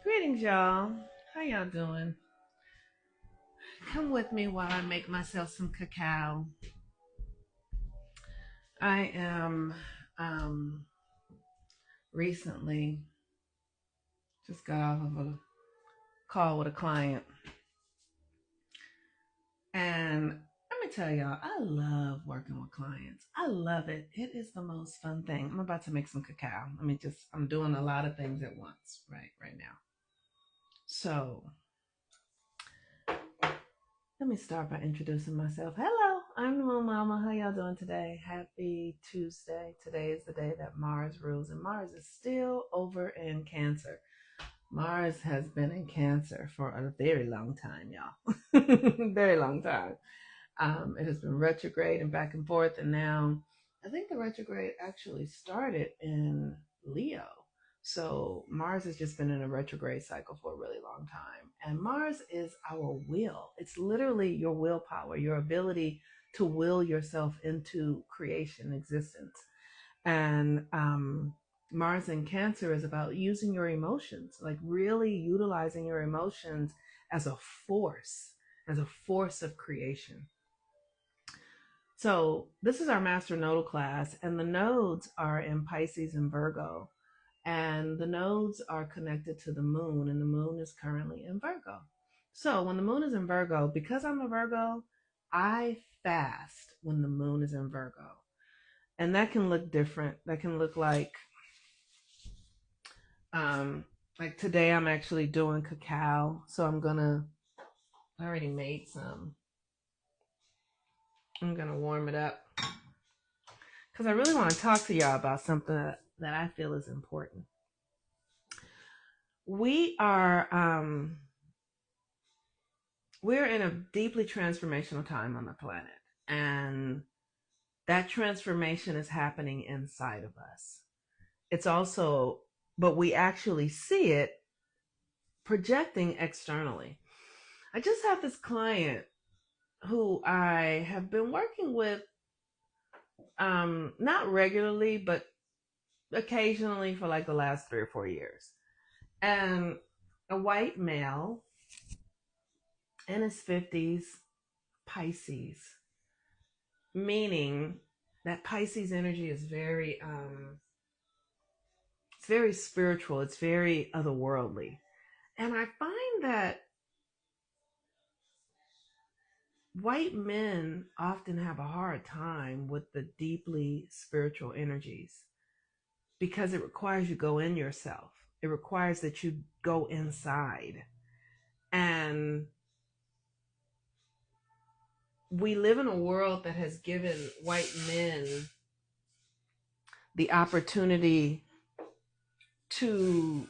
Greetings, y'all. How y'all doing? Come with me while I make myself some cacao. I am um, recently just got off of a call with a client, and let me tell y'all, I love working with clients. I love it. It is the most fun thing. I'm about to make some cacao. I'm doing a lot of things at once, right now. So let me start by introducing myself. Hello, I'm the Moon Mama. How y'all doing today? Happy Tuesday. Today is the day that Mars rules, and Mars is still over in Cancer. Mars has been in Cancer for a very long time, y'all. Very long time. It has been retrograde and back and forth, and now I think the retrograde actually started in Leo. So Mars has just been in a retrograde cycle for a really long time. And Mars is our will. It's literally your willpower, your ability to will yourself into creation, existence. And Mars in Cancer is about using your emotions, like really utilizing your emotions as a force of creation. So this is our master nodal class, and the nodes are in Pisces and Virgo. And the nodes are connected to the moon, and the moon is currently in Virgo. So when the moon is in Virgo, because I'm a Virgo, I fast when the moon is in Virgo. And that can look different. That can look like today I'm actually doing cacao. So I already made some. I'm gonna warm it up because I really want to talk to y'all about something that I feel is important. We are we're in a deeply transformational time on the planet, and that transformation is happening inside of us. It's also, but we actually see it projecting externally. I just have this client who I have been working with, not regularly, but occasionally for like the last 3 or 4 years. And a white male in his 50s, Pisces, meaning that Pisces energy is it's very spiritual, it's very otherworldly. And I find that white men often have a hard time with the deeply spiritual energies because it requires you go in yourself. It requires that you go inside. And we live in a world that has given white men the opportunity to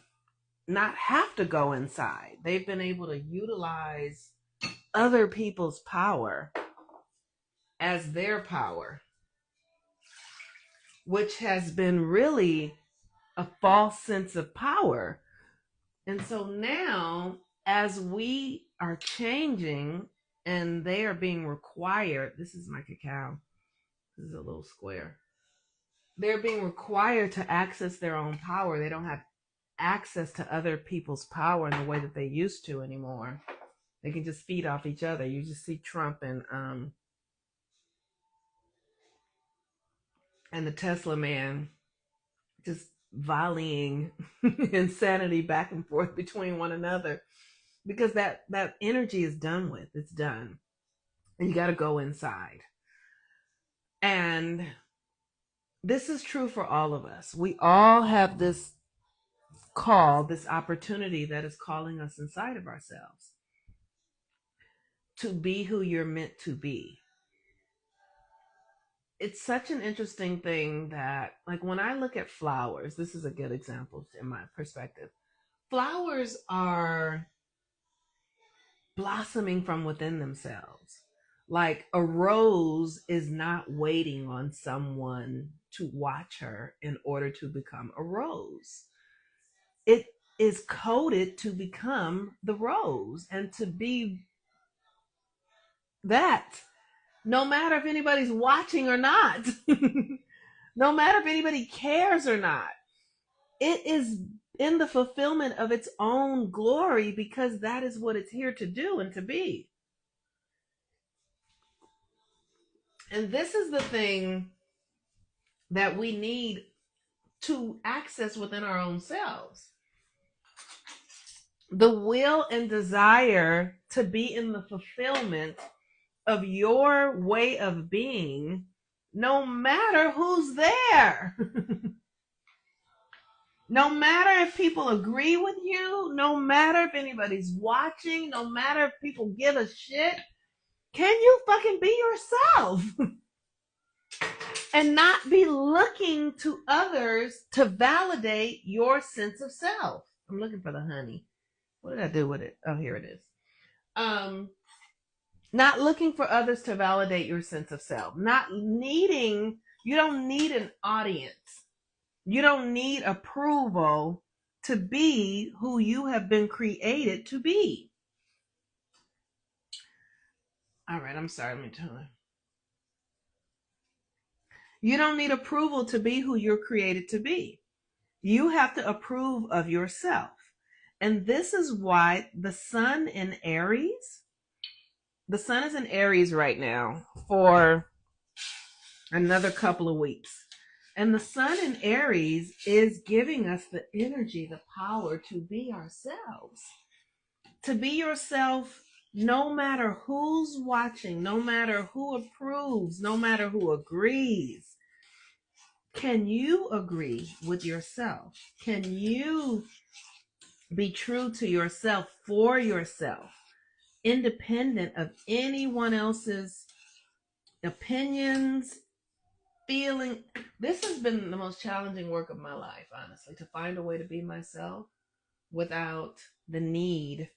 not have to go inside. They've been able to utilize other people's power as their power, which has been really a false sense of power. And so now, as we are changing and they are being required, this is my cacao, this is a little square. They're being required to access their own power. They don't have access to other people's power in the way that they used to anymore. They can just feed off each other. You just see Trump and the Tesla man just volleying insanity back and forth between one another because that energy is done with. It's done. And you got to go inside. And this is true for all of us. We all have this call, this opportunity that is calling us inside of ourselves to be who you're meant to be. It's such an interesting thing that, like, when I look at flowers, this is a good example in my perspective. Flowers are blossoming from within themselves. Like a rose is not waiting on someone to watch her in order to become a rose. It is coded to become the rose and to be that, no matter if anybody's watching or not, no matter if anybody cares or not. It is in the fulfillment of its own glory, because that is what it's here to do and to be. And this is the thing that we need to access within our own selves. The will and desire to be in the fulfillment of your way of being, no matter who's there. No matter if people agree with you, no matter if anybody's watching, no matter if people give a shit, can you fucking be yourself? And not be looking to others to validate your sense of self. I'm looking for the honey. What did I do with it? Oh, here it is. Not looking for others to validate your sense of self. You don't need an audience. You don't need approval to be who you have been created to be. All right, I'm sorry. Let me tell you. You don't need approval to be who you're created to be. You have to approve of yourself. And this is why the sun is in Aries right now for another couple of weeks. And the sun in Aries is giving us the energy, the power to be ourselves. To be yourself no matter who's watching, no matter who approves, no matter who agrees. Can you agree with yourself? Can you be true to yourself for yourself, independent of anyone else's opinions, feeling? This has been the most challenging work of my life, honestly, to find a way to be myself without the need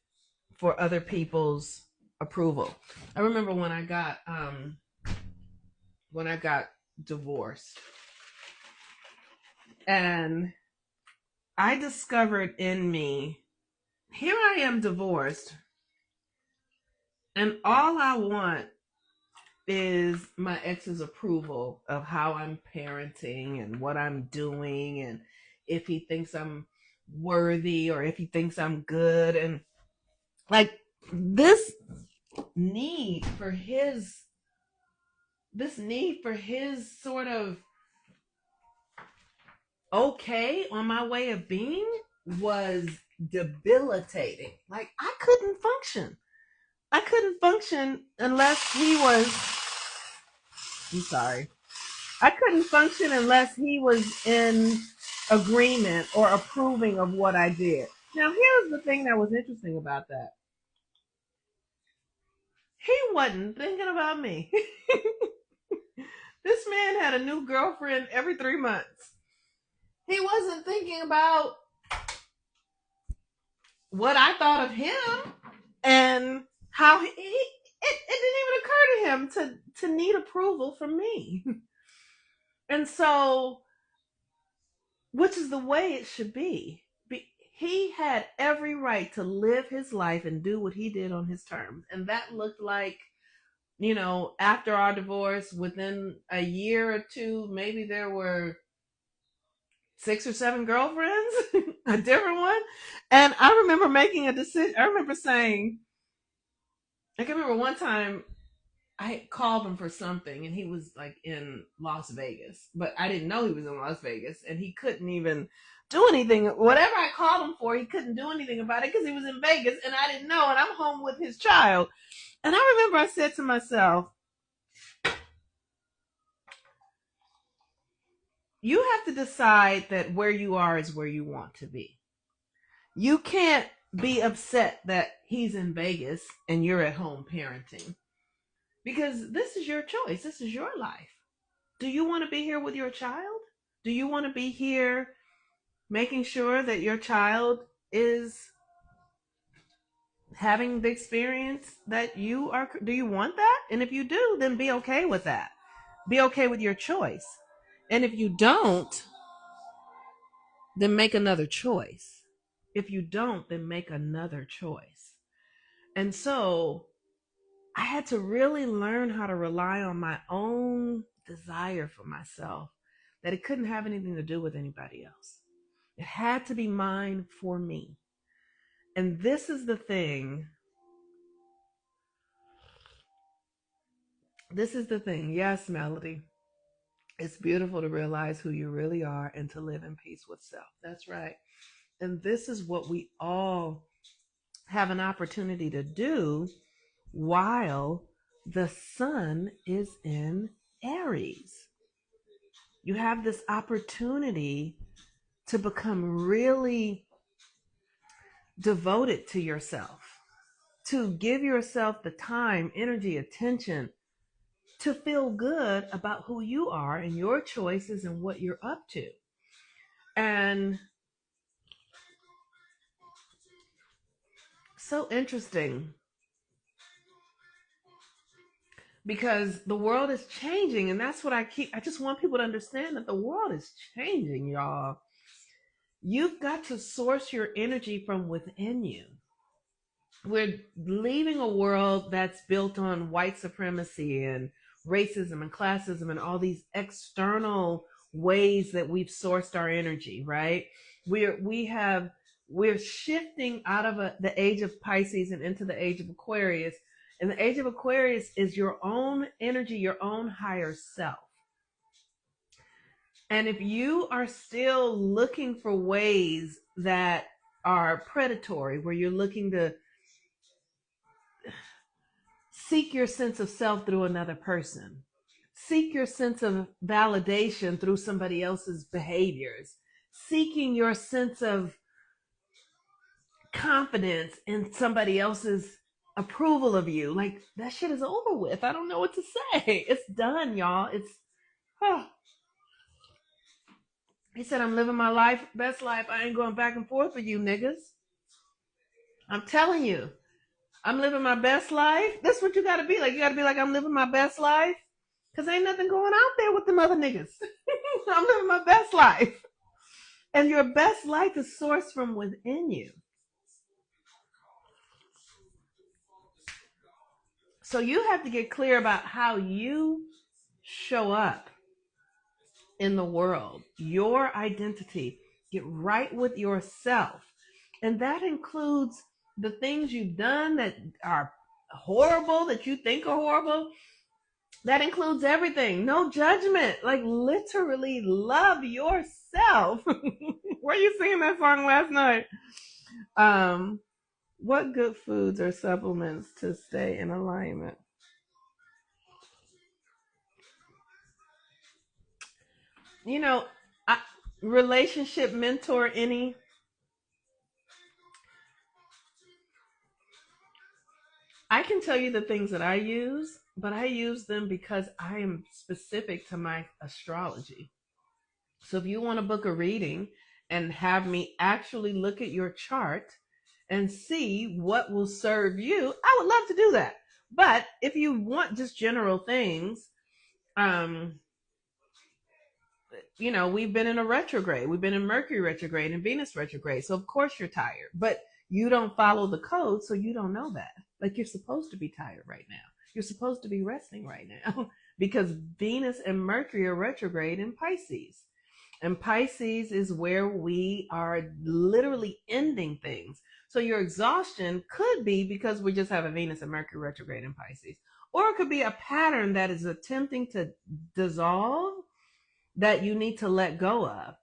for other people's approval. I remember when I got divorced, and I discovered in me, here I am divorced, and all I want is my ex's approval of how I'm parenting and what I'm doing, and if he thinks I'm worthy or if he thinks I'm good. And like this need for his sort of okay on my way of being was debilitating. Like I couldn't function unless he was, I'm sorry. I couldn't function unless he was in agreement or approving of what I did. Now, here's the thing that was interesting about that. He wasn't thinking about me. This man had a new girlfriend every 3 months. He wasn't thinking about what I thought of him and how it didn't even occur to him to need approval from me. And so, which is the way it should be. He had every right to live his life and do what he did on his terms. And that looked like, after our divorce, within a year or two, maybe there were 6 or 7 girlfriends, a different one. And I remember making a decision. I can remember one time I called him for something and he was like in Las Vegas, but I didn't know he was in Las Vegas and he couldn't even do anything. Whatever I called him for, he couldn't do anything about it because he was in Vegas and I didn't know, and I'm home with his child. And I remember I said to myself, you have to decide that where you are is where you want to be. You can't be upset that he's in Vegas and you're at home parenting, because this is your choice. This is your life. Do you want to be here with your child? Do you want to be here making sure that your child is having the experience that you are? Do you want that? And if you do, then be okay with that. Be okay with your choice. And if you don't, then make another choice. If you don't, then make another choice. And so I had to really learn how to rely on my own desire for myself, that it couldn't have anything to do with anybody else. It had to be mine for me. And this is the thing. This is the thing. Yes, Melody. It's beautiful to realize who you really are and to live in peace with self. That's right. And this is what we all have an opportunity to do while the sun is in Aries. You have this opportunity to become really devoted to yourself, to give yourself the time, energy, attention to feel good about who you are and your choices and what you're up to. And so interesting because the world is changing, and that's what I just want people to understand that the world is changing, y'all. You've got to source your energy from within you. We're leaving a world that's built on white supremacy and racism and classism and all these external ways that we've sourced our energy, right? We're shifting out of the age of Pisces and into the age of Aquarius. And the age of Aquarius is your own energy, your own higher self. And if you are still looking for ways that are predatory, where you're looking to seek your sense of self through another person, seek your sense of validation through somebody else's behaviors, seeking your sense of confidence in somebody else's approval of you, like that shit is over with. I don't know what to say. It's done, y'all. Oh. He said, I'm living my life, best life. I ain't going back and forth with you niggas. I'm telling you, I'm living my best life. That's what you gotta be like. You gotta be like, I'm living my best life. Cause ain't nothing going out there with them other niggas. I'm living my best life. And your best life is sourced from within you. So you have to get clear about how you show up in the world, your identity. Get right with yourself. And that includes the things you've done that are horrible, that you think are horrible. That includes everything. No judgment. Like literally love yourself. Were you singing that song last night? What good foods or supplements to stay in alignment? You know, I, relationship mentor any. I can tell you the things that I use, but I use them because I am specific to my astrology. So if you want to book a reading and have me actually look at your chart and see what will serve you, I would love to do that. But if you want just general things, um, we've been in a retrograde. We've been in Mercury retrograde and Venus retrograde. So of course you're tired, but you don't follow the code, so you don't know that. Like you're supposed to be tired right now. You're supposed to be resting right now because Venus and Mercury are retrograde in Pisces. And Pisces is where we are literally ending things. So your exhaustion could be because we just have a Venus and Mercury retrograde in Pisces. Or it could be a pattern that is attempting to dissolve that you need to let go of.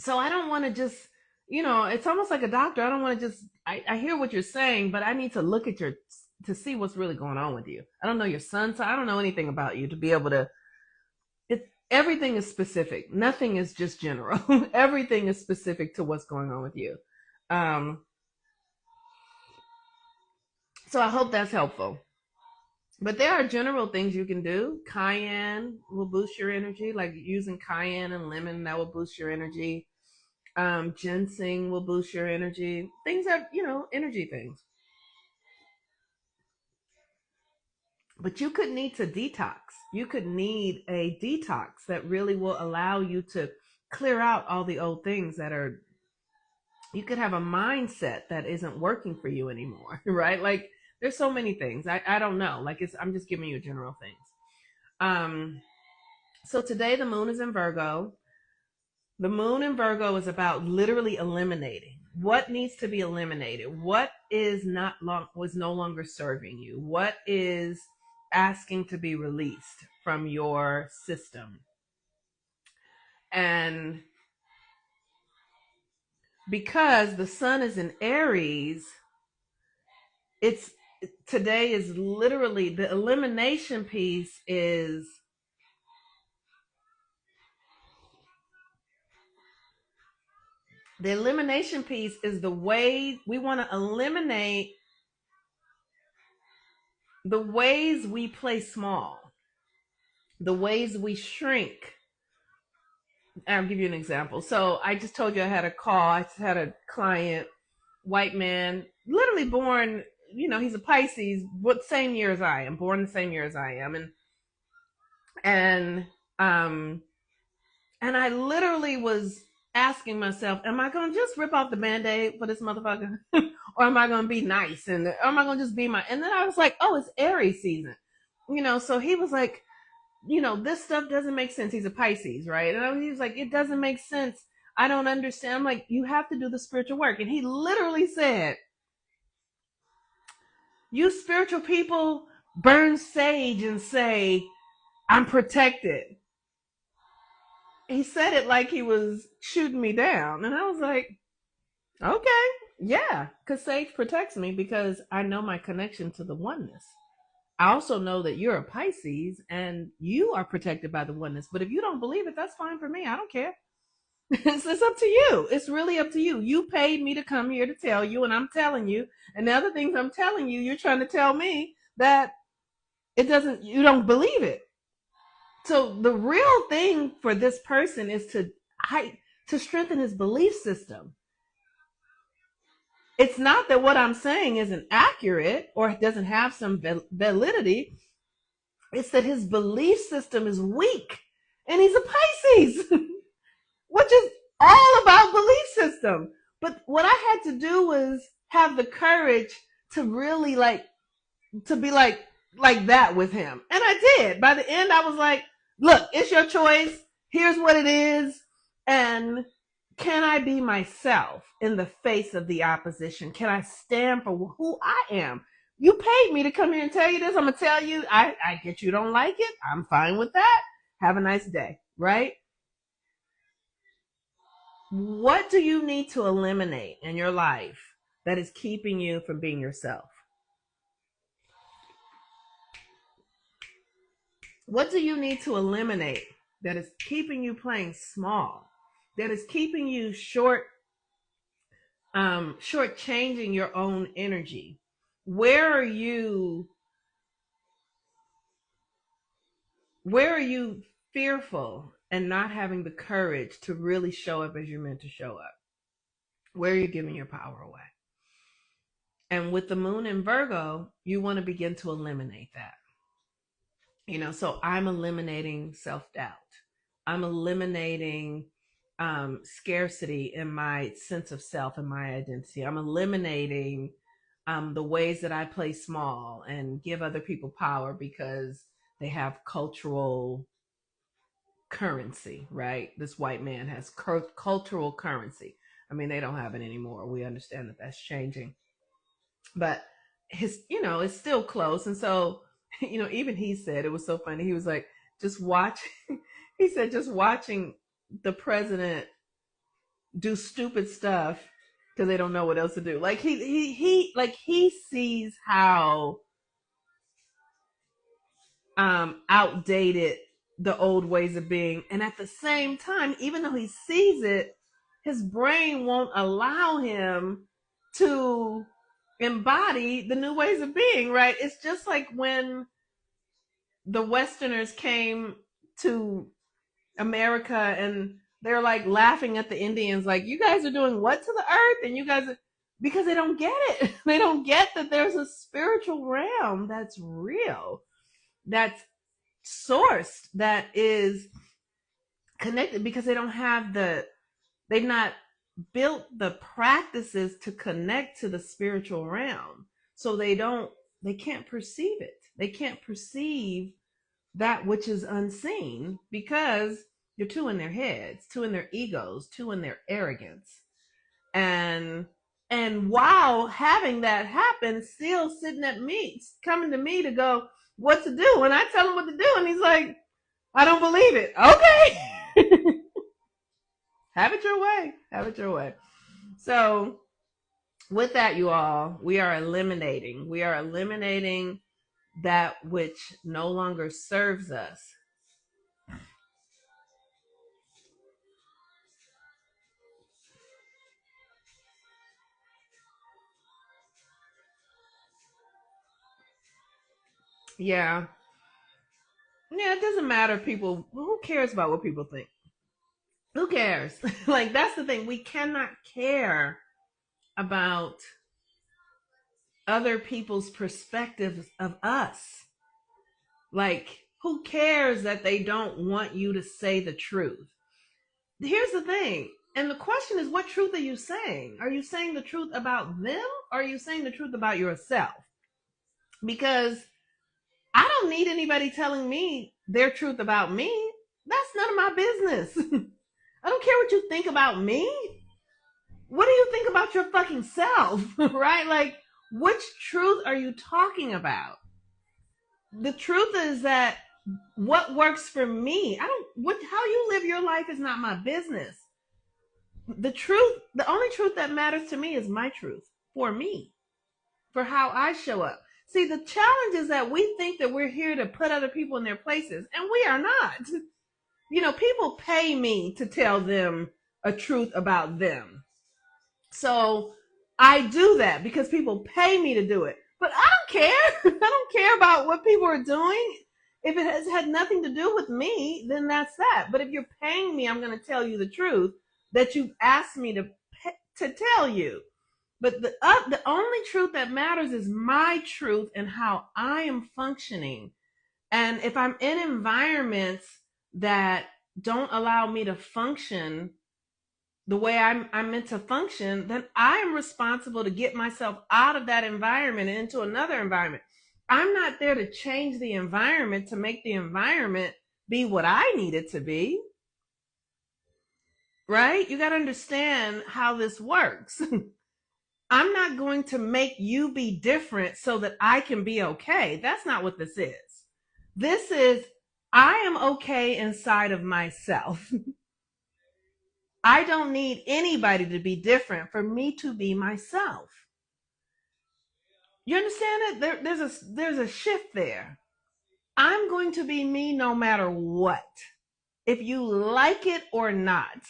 So I don't want to just, it's almost like a doctor. I don't want to just, I hear what you're saying, but I need to look at to see what's really going on with you. I don't know your son, so I don't know anything about you to be able to, everything is specific. Nothing is just general. Everything is specific to what's going on with you. Um, so I hope that's helpful. But there are general things you can do. Cayenne will boost your energy, like using cayenne and lemon, that will boost your energy. Ginseng will boost your energy. Things that, energy things. But you could need to detox. You could need a detox that really will allow you to clear out all the old things that are, you could have a mindset that isn't working for you anymore, right? Like there's so many things. I don't know. Like I'm just giving you general things. So today the moon is in Virgo. The moon in Virgo is about literally eliminating what needs to be eliminated, what is not long was no longer serving you, what is asking to be released from your system. And because the sun is in Aries, it's today is literally the elimination piece is the way we want to eliminate the ways we play small, the ways we shrink. I'll give you an example. So I just told you I had a call. I had a client, white man, literally born, he's a Pisces, what same year as I am, born the same year as I am. And um and I literally was asking myself, am I gonna just rip off the band-aid for this motherfucker? Or am I gonna be nice? And am I gonna just be and then I was like, oh, it's Aries season. So he was like, this stuff doesn't make sense. He's a Pisces, right? And he was like, it doesn't make sense. I don't understand. I'm like, you have to do the spiritual work. And he literally said, you spiritual people burn sage and say, I'm protected. He said it like he was shooting me down. And I was like, okay, yeah, because sage protects me because I know my connection to the oneness. I also know that you're a Pisces and you are protected by the oneness. But if you don't believe it, that's fine for me. I don't care. It's up to you. It's really up to you. You paid me to come here to tell you, and I'm telling you. And the other things I'm telling you, you're trying to tell me that you don't believe it. So the real thing for this person is to strengthen his belief system. It's not that what I'm saying isn't accurate or doesn't have some validity. It's that his belief system is weak, and he's a Pisces, which is all about belief system. But what I had to do was have the courage to really to be like that with him. And I did. By the end, I was like, look, it's your choice. Here's what it is. And can I be myself in the face of the opposition? Can I stand for who I am? You paid me to come here and tell you this. I'm going to tell you, I get you don't like it. I'm fine with that. Have a nice day, right? What do you need to eliminate in your life that is keeping you from being yourself? What do you need to eliminate that is keeping you playing small? That is keeping you shortchanging your own energy? Where are you fearful and not having the courage to really show up as you're meant to show up? Where are you giving your power away? And with the moon in Virgo, you want to begin to eliminate that. So I'm eliminating self-doubt. I'm eliminating scarcity in my sense of self and my identity. I'm eliminating the ways that I play small and give other people power because they have cultural currency, right? This white man has cultural currency. I mean, they don't have it anymore. We understand that that's changing. But it's still close. And so, even he said, it was so funny. He was like, just watch. He said, just watching the president do stupid stuff because they don't know what else to do. Like he sees how outdated the old ways of being, and at the same time, even though he sees it, his brain won't allow him to embody the new ways of being, right? It's just like when the Westerners came to America and they're like laughing at the Indians, like, you guys are doing what to the earth? And you guys are, because they don't get it. They don't get that there's a spiritual realm that's real, that's sourced, that is connected, because they've not built the practices to connect to the spiritual realm. So they can't perceive it. They can't perceive that which is unseen because You're two in their heads, two in their egos, two in their arrogance. And while having that happen, still sitting at me, coming to me to go, what to do? And I tell him what to do, and he's like, I don't believe it. Okay. Have it your way. Have it your way. So with that, you all, we are eliminating. We are eliminating that which no longer serves us. Yeah. Yeah, it doesn't matter, people. Who cares about what people think? Who cares? Like, that's the thing. We cannot care about other people's perspectives of us. Like, who cares that they don't want you to say the truth? Here's the thing. And the question is, what truth are you saying? Are you saying the truth about them, or are you saying the truth about yourself? Because I don't need anybody telling me their truth about me. That's none of my business. I don't care what you think about me. What do you think about your fucking self? Right? Like, which truth are you talking about? The truth is that what works for me, how you live your life is not my business. The only truth that matters to me is my truth for me, for how I show up. See, the challenge is that we think that we're here to put other people in their places, and we are not. You know, people pay me to tell them a truth about them. So I do that because people pay me to do it. But I don't care. I don't care about what people are doing. If it has had nothing to do with me, then that's that. But if you're paying me, I'm going to tell you the truth that you asked me to tell you. But the only truth that matters is my truth and how I am functioning. And if I'm in environments that don't allow me to function the way I'm meant to function, then I am responsible to get myself out of that environment and into another environment. I'm not there to change the environment to make the environment be what I need it to be. Right? You got to understand how this works. I'm not going to make you be different so that I can be okay. That's not what this is. This is, I am okay inside of myself. I don't need anybody to be different for me to be myself. You understand it? There's a shift there. I'm going to be me no matter what, if you like it or not.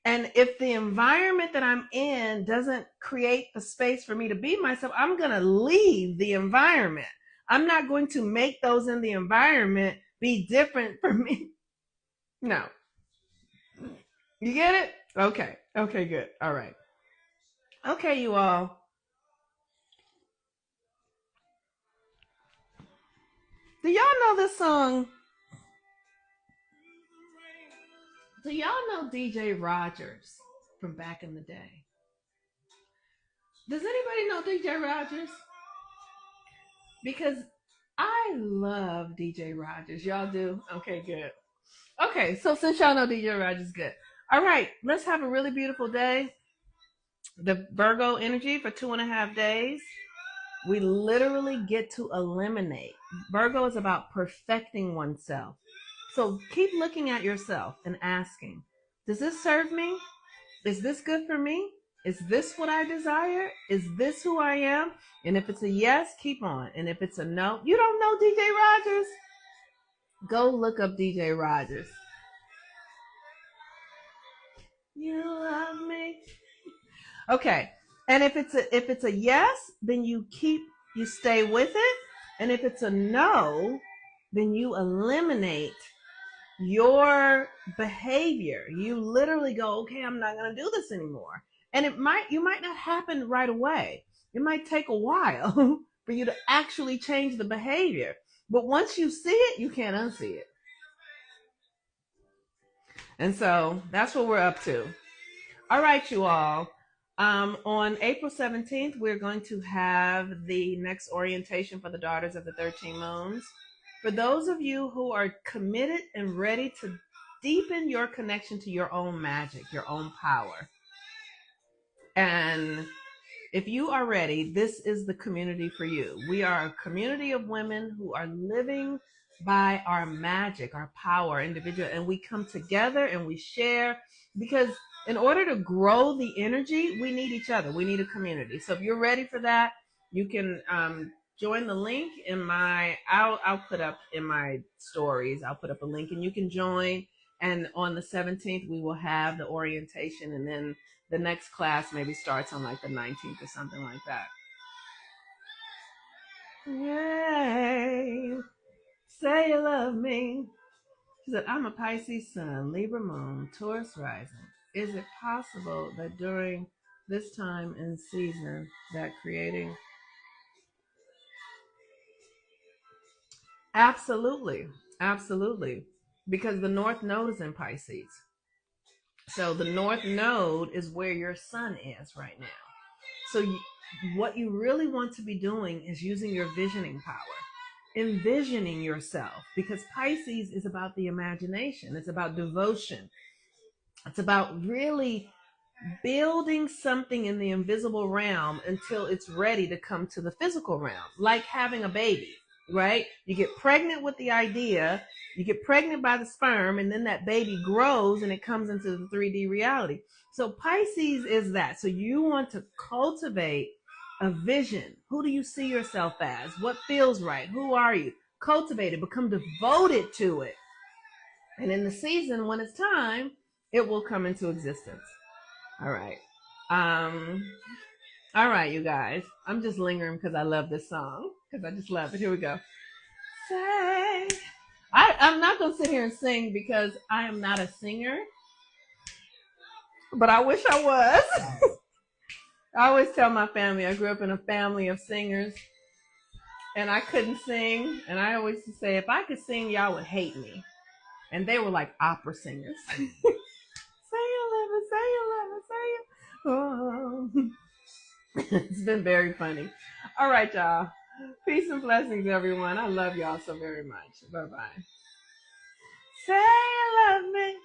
And if the environment that I'm in doesn't create the space for me to be myself, I'm going to leave the environment. I'm not going to make those in the environment be different for me. No. You get it? Okay. Okay, good. All right. Okay, you all. Do y'all know this song? Do y'all know DJ Rogers from back in the day? Does anybody know DJ Rogers? Because I love DJ Rogers. Y'all do? Okay, good. Okay, so since y'all know DJ Rogers, good. All right, let's have a really beautiful day. The Virgo energy for 2.5 days. We literally get to eliminate. Virgo is about perfecting oneself. So keep looking at yourself and asking, does this serve me? Is this good for me? Is this what I desire? Is this who I am? And if it's a yes, keep on. And if it's a no, you don't know DJ Rogers? Go look up DJ Rogers. You love me. Okay. And if it's a yes, then you stay with it. And if it's a no, then you eliminate your behavior. You literally go, okay, I'm not going to do this anymore. And you might not happen right away. It might take a while for you to actually change the behavior. But once you see it, you can't unsee it. And so that's what we're up to. All right, you all. On April 17th, we're going to have the next orientation for the Daughters of the 13 Moons. For those of you who are committed and ready to deepen your connection to your own magic, your own power. And if you are ready, this is the community for you. We are a community of women who are living by our magic, our power, individual, and we come together and we share, because in order to grow the energy, we need each other. We need a community. So if you're ready for that, you can join the link in I'll put up in my stories, I'll put up a link and you can join. And on the 17th, we will have the orientation, and then the next class maybe starts on like the 19th or something like that. Yay! Say you love me. She said, I'm a Pisces sun, Libra moon, Taurus rising. Is it possible that during this time and season that creating? Absolutely. Absolutely. Because the North Node is in Pisces. So the North Node is where your sun is right now. So what you really want to be doing is using your visioning power, envisioning yourself, because Pisces is about the imagination. It's about devotion. It's about really building something in the invisible realm until it's ready to come to the physical realm, like having a baby, right? You get pregnant with the idea, you get pregnant by the sperm, and then that baby grows and it comes into the 3D reality. So Pisces is that. So you want to cultivate a vision. Who do you see yourself as? What feels right? Who are you? Cultivate it, become devoted to it. And in the season, when it's time, it will come into existence. All right. All right, you guys. I'm just lingering because I love this song. Because I just love it. Here we go. Say. I'm not going to sit here and sing because I am not a singer. But I wish I was. I always tell my family I grew up in a family of singers. And I couldn't sing. And I always say, if I could sing, y'all would hate me. And they were like opera singers. Say you love it, say you love it, say you. Oh. It's been very funny. All right, y'all. Peace and blessings, everyone. I love y'all so very much. Bye-bye. Say you love me.